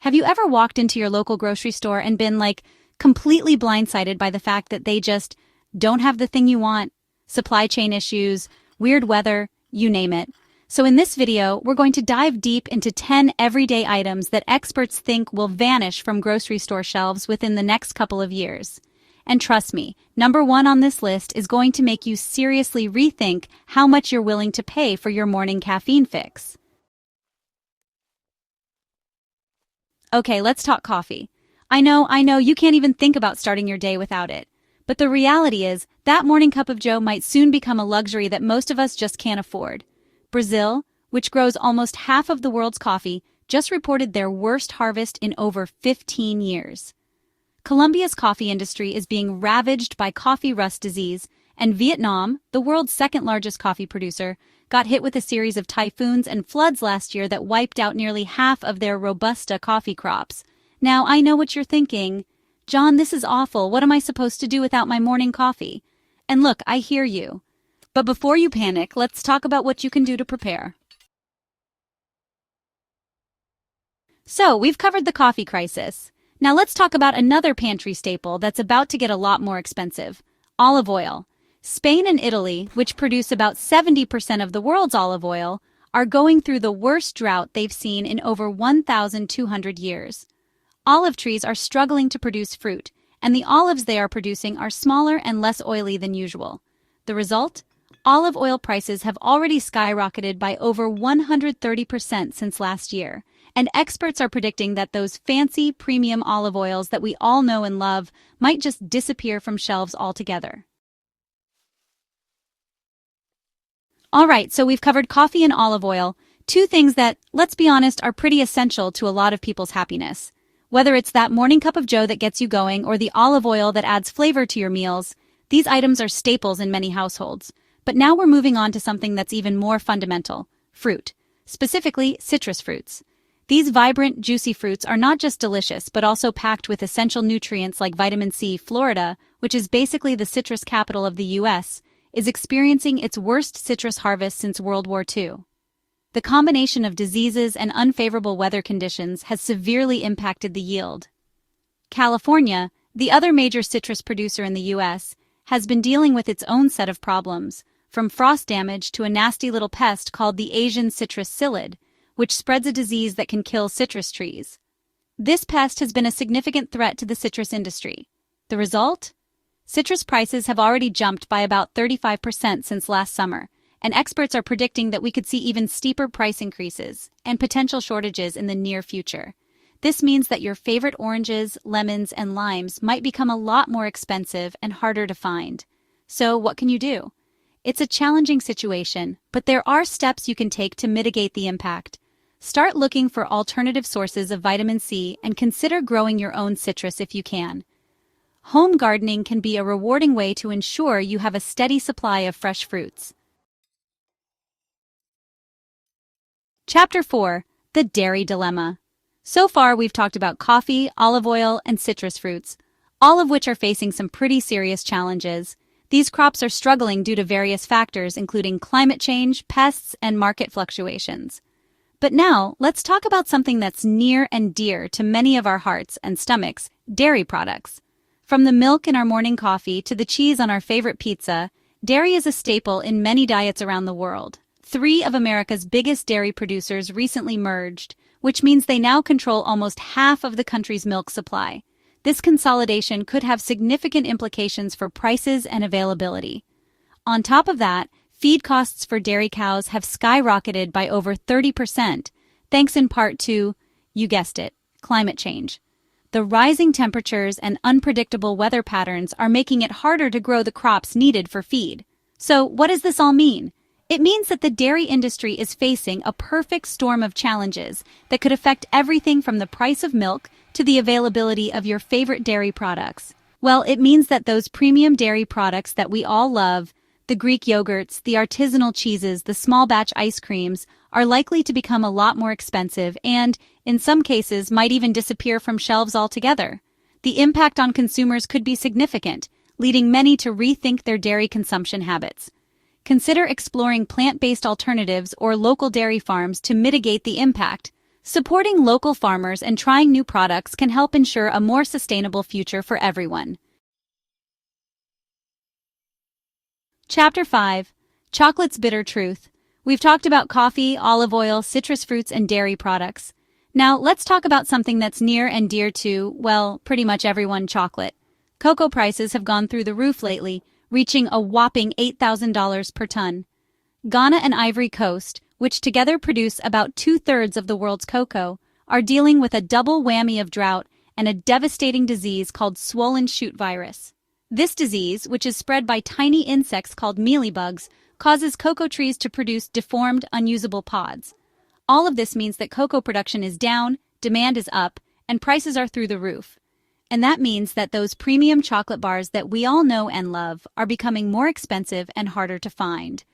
Have you ever walked into your local grocery store and been completely blindsided by the fact that they just don't have the thing you want? Supply chain issues, weird weather, you name it. So in this video, we're going to dive deep into 10 everyday items that experts think will vanish from grocery store shelves within the next couple of years. And trust me, number one on this list is going to make you seriously rethink how much you're willing to pay for your morning caffeine fix. Okay, let's talk coffee. I know, you can't even think about starting your day without it. But the reality is, that morning cup of joe might soon become a luxury that most of us just can't afford. Brazil, which grows almost half of the world's coffee, just reported their worst harvest in over 15 years. Colombia's coffee industry is being ravaged by coffee rust disease, and Vietnam, the world's second-largest coffee producer, got hit with a series of typhoons and floods last year that wiped out nearly half of their Robusta coffee crops. Now, I know what you're thinking. John, this is awful. What am I supposed to do without my morning coffee? And look, I hear you. But before you panic, let's talk about what you can do to prepare. So, we've covered the coffee crisis. Now let's talk about another pantry staple that's about to get a lot more expensive: olive oil. Spain and Italy, which produce about 70% of the world's olive oil, are going through the worst drought they've seen in over 1,200 years. Olive trees are struggling to produce fruit, and the olives they are producing are smaller and less oily than usual. The result? Olive oil prices have already skyrocketed by over 130% since last year, and experts are predicting that those fancy premium olive oils that we all know and love might just disappear from shelves altogether. Alright, so we've covered coffee and olive oil, two things that, let's be honest, are pretty essential to a lot of people's happiness. Whether it's that morning cup of joe that gets you going or the olive oil that adds flavor to your meals, these items are staples in many households. But now we're moving on to something that's even more fundamental: fruit, specifically citrus fruits. These vibrant, juicy fruits are not just delicious but also packed with essential nutrients like vitamin C. Florida, which is basically the citrus capital of the U.S., is experiencing its worst citrus harvest since World War II. The combination of diseases and unfavorable weather conditions has severely impacted the yield. California, the other major citrus producer in the U.S., has been dealing with its own set of problems, from frost damage to a nasty little pest called the Asian citrus psyllid, which spreads a disease that can kill citrus trees. This pest has been a significant threat to the citrus industry. The result? Citrus prices have already jumped by about 35% since last summer, and experts are predicting that we could see even steeper price increases and potential shortages in the near future. This means that your favorite oranges, lemons, and limes might become a lot more expensive and harder to find. So what can you do? It's a challenging situation, but there are steps you can take to mitigate the impact. Start looking for alternative sources of vitamin C and consider growing your own citrus if you can. Home gardening can be a rewarding way to ensure you have a steady supply of fresh fruits. Chapter 4: The Dairy Dilemma. So far, we've talked about coffee, olive oil, and citrus fruits, all of which are facing some pretty serious challenges. These crops are struggling due to various factors, including climate change, pests, and market fluctuations. But now, let's talk about something that's near and dear to many of our hearts and stomachs: dairy products. From the milk in our morning coffee to the cheese on our favorite pizza, dairy is a staple in many diets around the world. 3 of America's biggest dairy producers recently merged, which means they now control almost half of the country's milk supply. This consolidation could have significant implications for prices and availability. On top of that, feed costs for dairy cows have skyrocketed by over 30%, thanks in part to, you guessed it, climate change. The rising temperatures and unpredictable weather patterns are making it harder to grow the crops needed for feed. So, what does this all mean? It means that the dairy industry is facing a perfect storm of challenges that could affect everything from the price of milk to the availability of your favorite dairy products. Well, it means that those premium dairy products that we all love, the Greek yogurts, the artisanal cheeses, the small batch ice creams, are likely to become a lot more expensive and, in some cases, might even disappear from shelves altogether. The impact on consumers could be significant, leading many to rethink their dairy consumption habits. Consider exploring plant-based alternatives or local dairy farms to mitigate the impact. Supporting local farmers and trying new products can help ensure a more sustainable future for everyone. Chapter 5. Chocolate's Bitter Truth. We've talked about coffee, olive oil, citrus fruits, and dairy products. Now, let's talk about something that's near and dear to, well, pretty much everyone: chocolate. Cocoa prices have gone through the roof lately, reaching a whopping $8,000 per ton. Ghana and Ivory Coast, which together produce about 2/3 of the world's cocoa, are dealing with a double whammy of drought and a devastating disease called swollen shoot virus. This disease, which is spread by tiny insects called mealybugs, causes cocoa trees to produce deformed, unusable pods. All of this means that cocoa production is down, demand is up, and prices are through the roof. And that means that those premium chocolate bars that we all know and love are becoming more expensive and harder to find.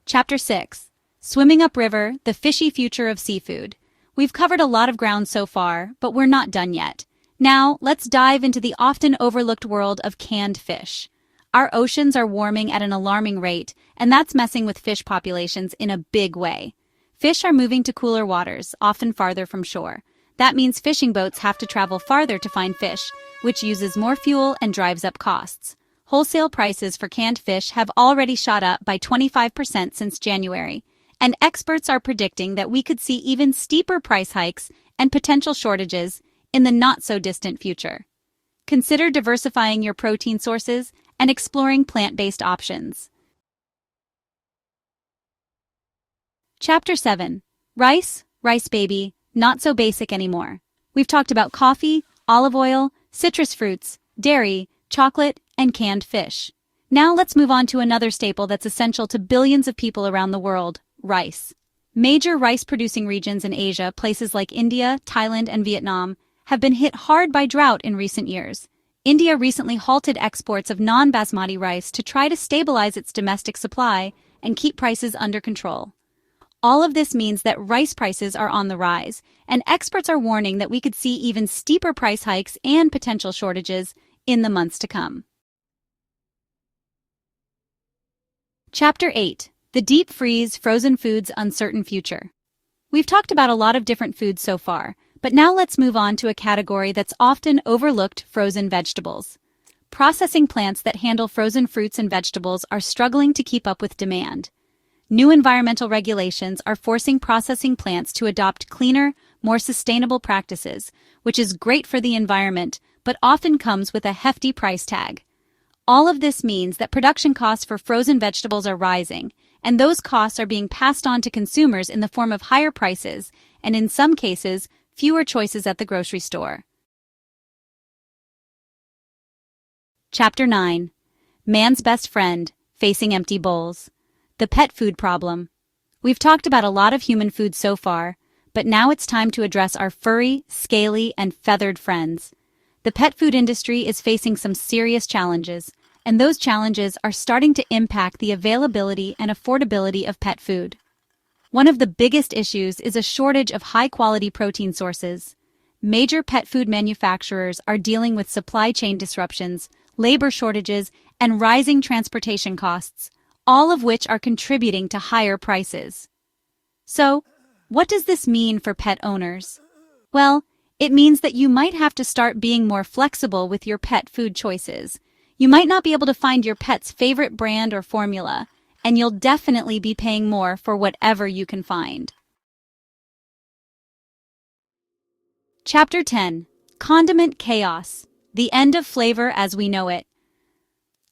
Chapter 6. Swimming Upriver, the Fishy Future of Seafood. We've covered a lot of ground so far, but we're not done yet. Now, let's dive into the often overlooked world of canned fish. Our oceans are warming at an alarming rate, and that's messing with fish populations in a big way. Fish are moving to cooler waters, often farther from shore. That means fishing boats have to travel farther to find fish, which uses more fuel and drives up costs. Wholesale prices for canned fish have already shot up by 25% since January, and experts are predicting that we could see even steeper price hikes and potential shortages in the not-so-distant future. Consider diversifying your protein sources and exploring plant-based options. Chapter 7. Rice, baby, not so basic anymore. We've talked about coffee, olive oil, citrus fruits, dairy, chocolate, and canned fish. Now let's move on to another staple that's essential to billions of people around the world: rice. Major rice-producing regions in Asia, places like India, Thailand, and Vietnam, have been hit hard by drought in recent years. India recently halted exports of non-basmati rice to try to stabilize its domestic supply and keep prices under control. All of this means that rice prices are on the rise, and experts are warning that we could see even steeper price hikes and potential shortages in the months to come. Chapter 8. The Deep Freeze Frozen Foods Uncertain Future. We've talked about a lot of different foods so far, but now let's move on to a category that's often overlooked: frozen vegetables. Processing plants that handle frozen fruits and vegetables are struggling to keep up with demand. New environmental regulations are forcing processing plants to adopt cleaner, more sustainable practices, which is great for the environment, but often comes with a hefty price tag. All of this means that production costs for frozen vegetables are rising, and those costs are being passed on to consumers in the form of higher prices, and in some cases, fewer choices at the grocery store. Chapter 9. Man's Best Friend, Facing Empty Bowls. The pet food problem. We've talked about a lot of human food so far, but now it's time to address our furry, scaly, and feathered friends. The pet food industry is facing some serious challenges, and those challenges are starting to impact the availability and affordability of pet food. One of the biggest issues is a shortage of high-quality protein sources. Major pet food manufacturers are dealing with supply chain disruptions, labor shortages, and rising transportation costs, all of which are contributing to higher prices. So, what does this mean for pet owners? Well, it means that you might have to start being more flexible with your pet food choices. You might not be able to find your pet's favorite brand or formula, and you'll definitely be paying more for whatever you can find. Chapter 10. Condiment Chaos. The End of Flavor as We Know It.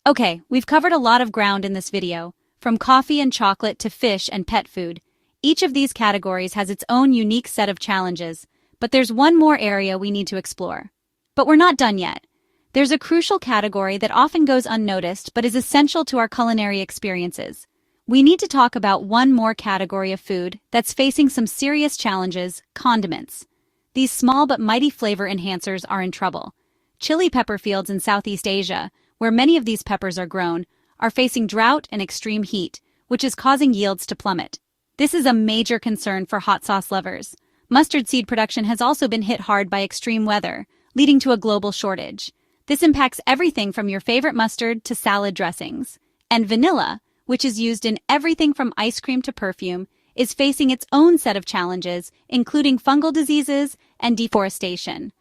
Okay, we've covered a lot of ground in this video, from coffee and chocolate to fish and pet food. Each of these categories has its own unique set of challenges, but there's one more area we need to explore. But we're not done yet. There's a crucial category that often goes unnoticed but is essential to our culinary experiences. We need to talk about one more category of food that's facing some serious challenges: condiments. These small but mighty flavor enhancers are in trouble. Chili pepper fields in Southeast Asia, where many of these peppers are grown, are facing drought and extreme heat, which is causing yields to plummet. This is a major concern for hot sauce lovers. Mustard seed production has also been hit hard by extreme weather, leading to a global shortage. This impacts everything from your favorite mustard to salad dressings. And vanilla, which is used in everything from ice cream to perfume, is facing its own set of challenges, including fungal diseases and deforestation.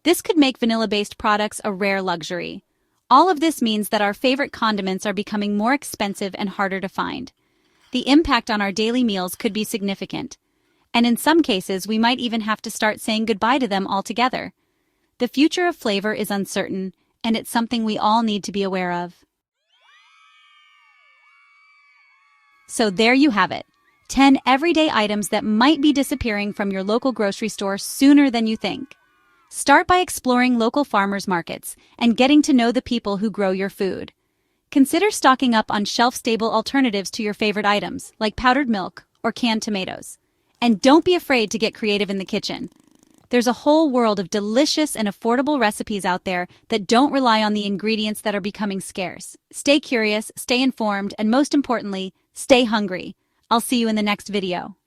This could make vanilla-based products a rare luxury. All of this means that our favorite condiments are becoming more expensive and harder to find. The impact on our daily meals could be significant, and in some cases we might even have to start saying goodbye to them altogether. The future of flavor is uncertain, and it's something we all need to be aware of. So there you have it, 10 everyday items that might be disappearing from your local grocery store sooner than you think. Start by exploring local farmers markets and getting to know the people who grow your food. Consider stocking up on shelf-stable alternatives to your favorite items, like powdered milk or canned tomatoes. And don't be afraid to get creative in the kitchen. There's a whole world of delicious and affordable recipes out there that don't rely on the ingredients that are becoming scarce. Stay curious, stay informed, and most importantly, stay hungry. I'll see you in the next video.